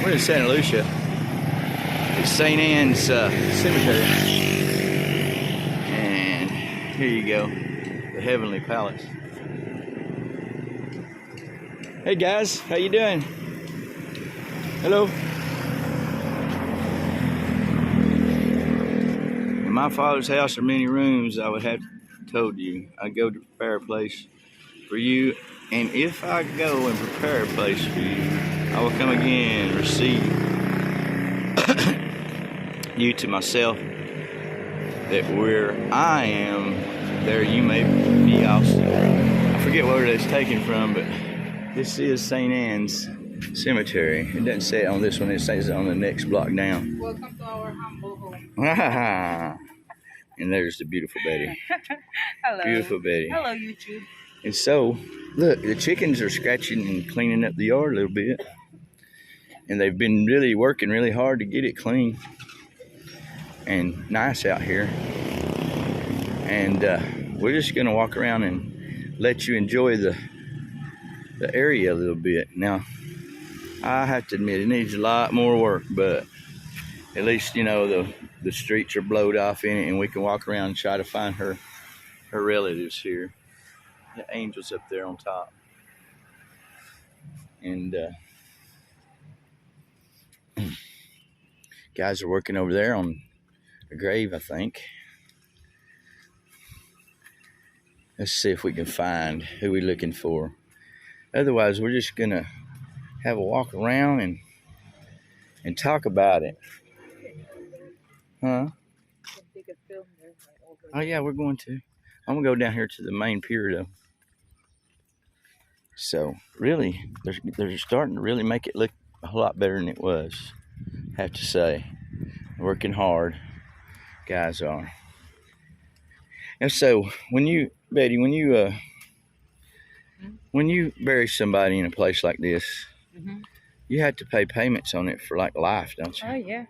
We're in Santa Lucia. It's St. Anne's Cemetery. And here you go, the Heavenly Palace. Hey guys, how you doing? Hello. In my father's house are many rooms. I would have told you. I go to prepare a place for you. And if I go and prepare a place for you, I will come again and receive you to myself, that where I am, there you may be also. I forget where it's taken from, but this is St. Anne's Cemetery. It doesn't say it on this one, it says it on the next block down. Welcome to our humble home. And there's the beautiful Betty. Hello. Beautiful Betty. Hello, YouTube. And so, look, the chickens are scratching and cleaning up the yard a little bit. And they've been really working really hard to get it clean and nice out here. And we're just going to walk around and let you enjoy the area a little bit. Now, I have to admit, it needs a lot more work, but at least, you know, the streets are blowed off in it, and we can walk around and try to find her relatives here. The angels up there on top. And guys are working over there on a grave, I think. Let's see if we can find who we're looking for. Otherwise, we're just gonna have a walk around and talk about it. Huh? Oh yeah, we're going to. I'm gonna go down here to the main pier though. So really, they're starting to really make it look a whole lot better than it was. I have to say, working hard, guys are. And so, Betty, when you bury somebody in a place like this, you have to pay payments on it for like life, don't you? Oh yeah.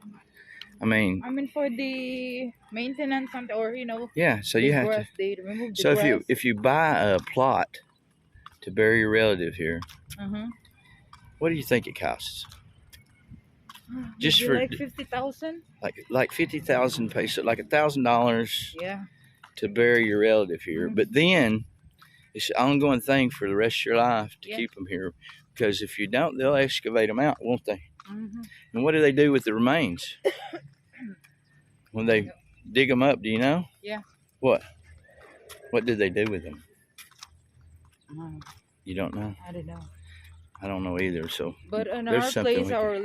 I mean for the maintenance or yeah. So you have to. They remove the So grass. if you buy a plot to bury your relative here, what do you think it costs? Just for like 50,000. Like 50,000 pesos, like $1,000. Yeah. To bury your relative here, but then it's an ongoing thing for the rest of your life to keep them here, because if you don't, they'll excavate them out, won't they? And what do they do with the remains when they dig them up? Do you know? Yeah. What did they do with them? You don't know? I don't know. I don't know either. So, but in our place, our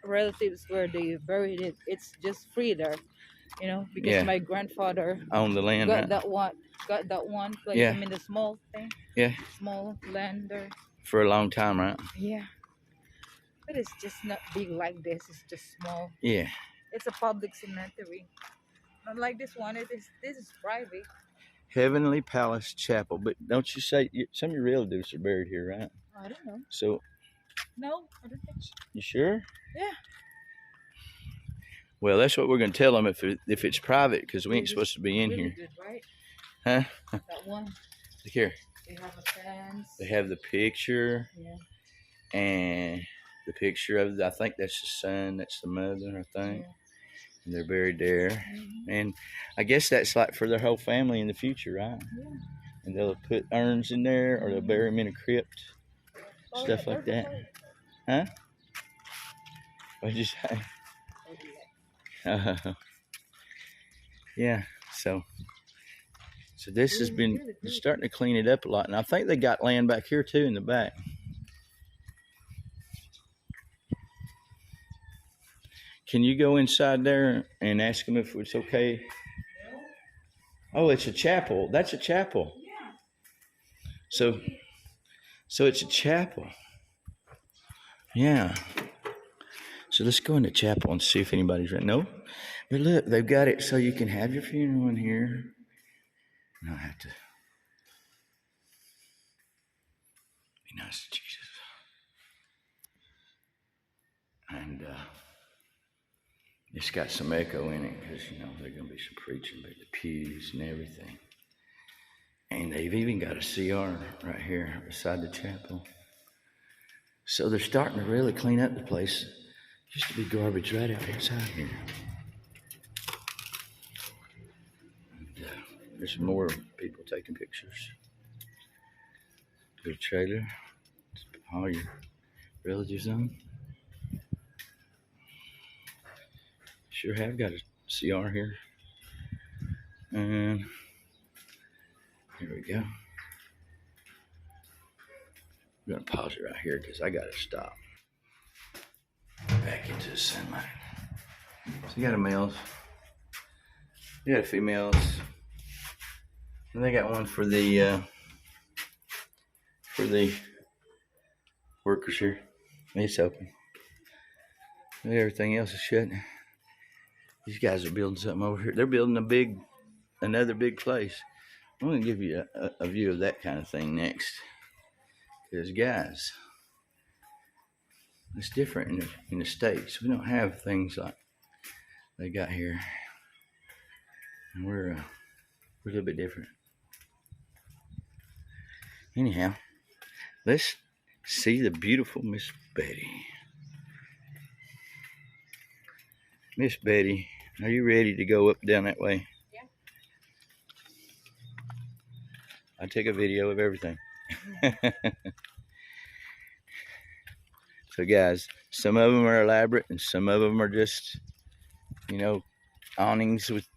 relatives where they buried it, it's just free there. Because my grandfather owned the land. Got that one place. Yeah. I mean the small thing. Yeah. Small land there. For a long time, right? Yeah. But it's just not big like this. It's just small. Yeah. It's a public cemetery. Not like this one. This is private. Heavenly Palace Chapel. But don't you say some of your relatives are buried here, right? I don't know. So. No, I don't think so. You sure? Yeah. Well, that's what we're going to tell them if it's private, because we ain't supposed to be in here. Good, right? Huh? That one. Look here. They have a fence. They have the picture. Yeah. And the picture of, I think that's the son, that's the mother, I think. Yeah. And they're buried there. And I guess that's like for their whole family in the future, right? Yeah. And they'll put urns in there, or they'll bury them in a crypt. Stuff like that. Huh? What'd you say? Yeah, so this has been starting to clean it up a lot, and I think they got land back here too in the back. Can you go inside there and ask them if it's okay? Oh, it's a chapel. That's a chapel. So it's a chapel. Yeah. So let's go in the chapel and see if anybody's right. No, but look, they've got it so you can have your funeral in here. And I have to be nice to Jesus. And it's got some echo in it because, there's going to be some preaching, but the pews and everything. And they've even got a CR right here beside the chapel. So they're starting to really clean up the place. Used to be garbage right out inside here. And, there's more people taking pictures. Good trailer. All your relatives on. Sure have got a CR here. And here we go. I'm gonna pause it right here because I gotta stop. Back into the sunlight. So you got a males. You got a females. And they got one for the workers here. It's open. Everything else is shut. These guys are building something over here. They're building another big place. I'm gonna give you a view of that kind of thing next. Because guys, it's different in the States. We don't have things like they got here. And we're a little bit different. Anyhow, let's see the beautiful Miss Betty. Miss Betty, are you ready to go up down that way? Yeah. I take a video of everything. So guys, some of them are elaborate and some of them are just, you know, awnings with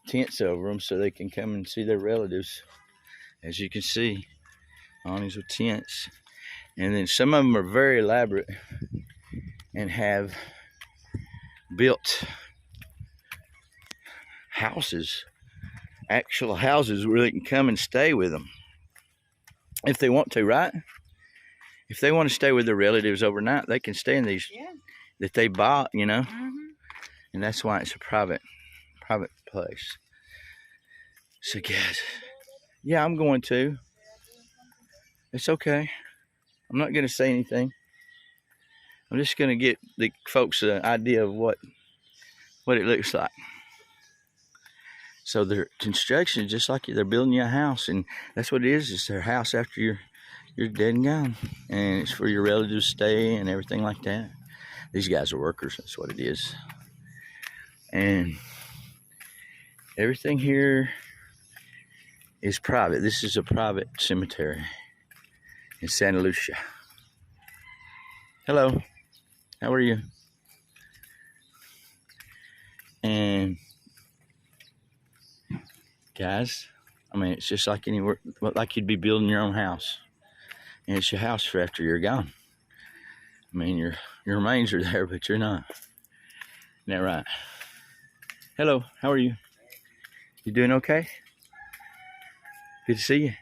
tents over them so they can come and see their relatives. As you can see, awnings with tents. And then some of them are very elaborate and have built houses, actual houses where they can come and stay with them if they want to, right? If they want to stay with their relatives overnight, they can stay in these that they bought, you know. And that's why it's a private place. So guys, yeah, I'm going to. It's okay. I'm not going to say anything. I'm just going to get the folks an idea of what it looks like. So their construction is just like they're building you a house, and that's what it is. It's their house after you're dead and gone, and it's for your relatives to stay and everything like that. These guys are workers. That's what it is. And everything here is private. This is a private cemetery in Santa Lucia. Hello, how are you? And guys, I mean, it's just like anywhere, like you'd be building your own house, and it's your house for after you're gone. I mean, your remains are there, but you're not. Isn't that right? Hello, how are you? You doing okay? Good to see you.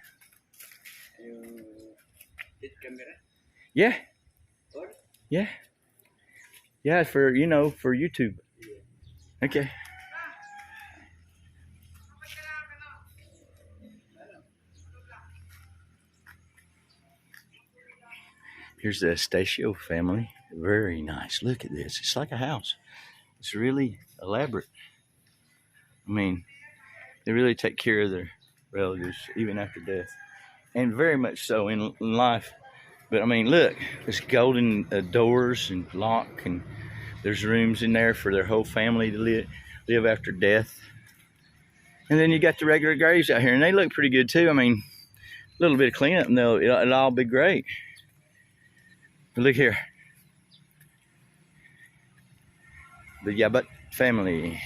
Yeah. Yeah. Yeah, for YouTube. Okay. Here's the Estacio family. Very nice. Look at this. It's like a house. It's really elaborate. I mean, they really take care of their relatives even after death. And very much so in life. But I mean, look, there's golden doors and lock, and there's rooms in there for their whole family to live after death. And then you got the regular graves out here, and they look pretty good too. I mean, a little bit of cleanup and it'll all be great. But look here. The Yabat family.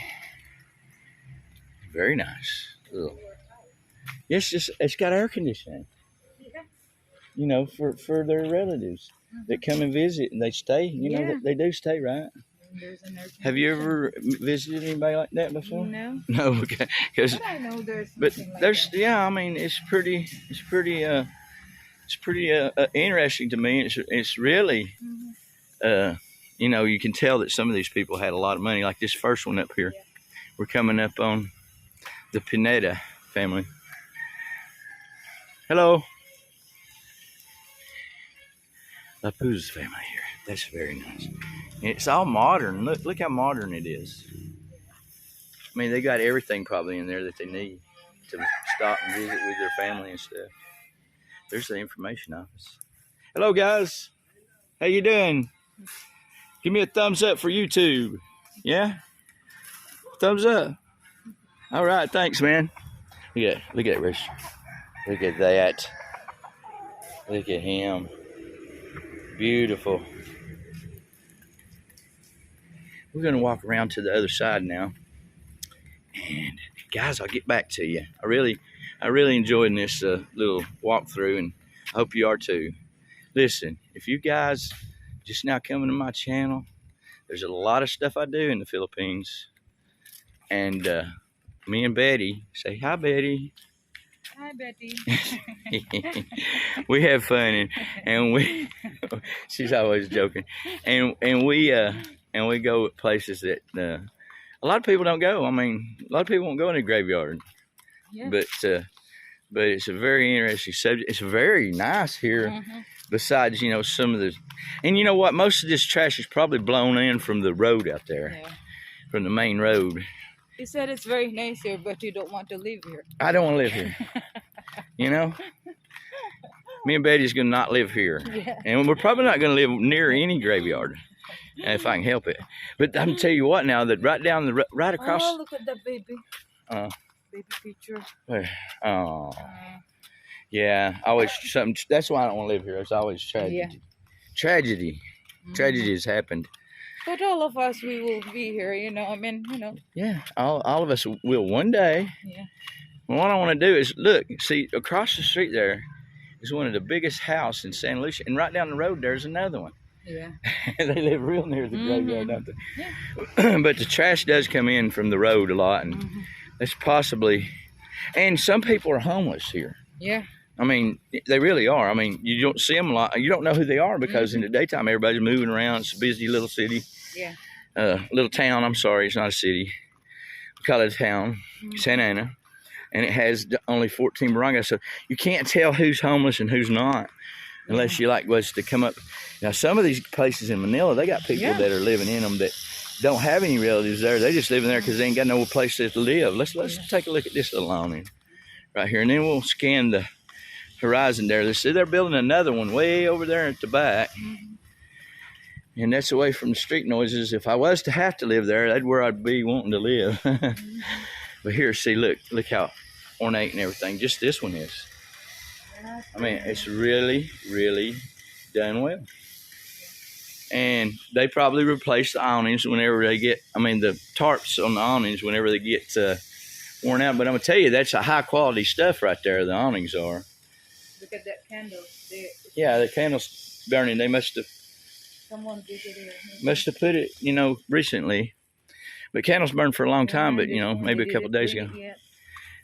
Very nice. Ugh. Yes, it's got air conditioning. You know, for their relatives that come and visit and they stay. You know, they do stay, right? Have you ever visited anybody like that before? No. No, okay. But I know there's. Yeah. I mean, it's pretty interesting to me. It's really, you know, you can tell that some of these people had a lot of money. Like this first one up here. Yeah. We're coming up on the Pineda family. Hello. La Puz family here. That's very nice. It's all modern. Look how modern it is. I mean, they got everything probably in there that they need to stop and visit with their family and stuff. There's the information office. Hello, guys. How you doing? Give me a thumbs up for YouTube. Yeah? Thumbs up. All right, thanks, man. Look at Rich. Look at that. Look at him. Beautiful. We're gonna walk around to the other side now. And guys, I'll get back to you. I really enjoyed this little walkthrough, and I hope you are too. Listen, if you guys just now coming to my channel, there's a lot of stuff I do in the Philippines. And me and Betty, say hi, Betty. Hi, Betty. We have fun, and we she's always joking, and we go places that a lot of people don't go. I mean, a lot of people won't go in the graveyard. Yeah. But it's a very interesting subject. It's very nice here. Besides, you know, some of the, and you know what, most of this trash is probably blown in from the road out there, from the main road. You said it's very nice here, but you don't want to live here. I don't want to live here. You know, me and Betty's gonna not live here, and we're probably not gonna live near any graveyard if I can help it. But I'm gonna tell you what, now that right across. Oh, look at that baby. Baby picture. Oh. Yeah, always something. That's why I don't want to live here. It's always tragedy. Yeah. Tragedy has happened. But all of us, we will be here, you know. I mean, you know. Yeah, all of us will one day. Yeah. And what I want to do is look, see, across the street there is one of the biggest houses in Santa Lucia, and right down the road there's another one. Yeah. They live real near the graveyard, don't they? Yeah. But the trash does come in from the road a lot, and that's possibly. And some people are homeless here. Yeah. I mean, they really are. I mean, you don't see them a lot. You don't know who they are because in the daytime, everybody's moving around. It's a busy little city. Yeah. Little town. I'm sorry, it's not a city. We call it a town, Santa Ana. And it has only 14 barangays. So you can't tell who's homeless and who's not unless you like was to come up. Now, some of these places in Manila, they got people that are living in them that don't have any relatives there. They just living there because they ain't got no place to live. Let's take a look at this little awning right here, and then we'll scan the horizon there. See, they're building another one way over there at the back, and that's away from the street noises. If I was to have to live there, that's where I'd be wanting to live. But here, see, look how ornate and everything. Just this one is. I mean, it's really done well. And they probably replace the awnings whenever they get, I mean, the tarps on the awnings whenever they get worn out. But I'm going to tell you, that's a high quality stuff right there, the awnings are. Look at that candle. Yeah, the candle's burning. They must have. Someone did it here. Must have put it, you know, recently. But candles burn for a long time, but, you know, maybe a couple days ago.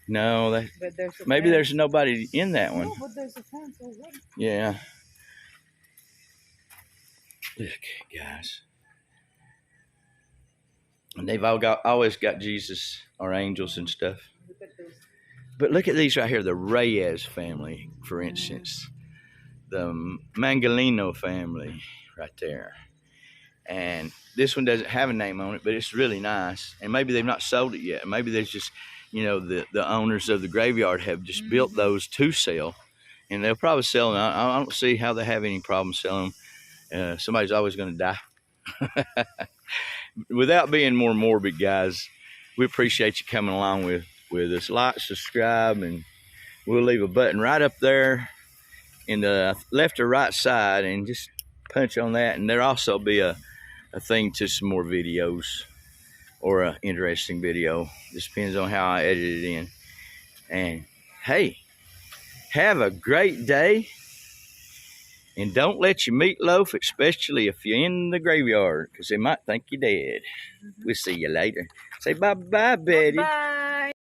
No, maybe there's nobody in that one. No, but there's a fence already. Yeah. Look, guys. And they've always got Jesus or angels and stuff. Look at those. But look at these right here, the Reyes family, for instance. The Mangalino family right there. And this one doesn't have a name on it, but it's really nice. And maybe they've not sold it yet. Maybe there's just, you know, the owners of the graveyard have just built those to sell. And they'll probably sell them. I don't see how they have any problem selling them. Somebody's always going to die. Without being more morbid, guys, we appreciate you coming along with us. Like, subscribe, and we'll leave a button right up there in the left or right side, and just punch on that, and there'll also be a thing to some more videos, or an interesting video. Just depends on how I edit it in. And hey, have a great day, and don't let your meatloaf, especially if you're in the graveyard, because they might think you're dead. We'll see you later. Say bye-bye, Betty. Bye.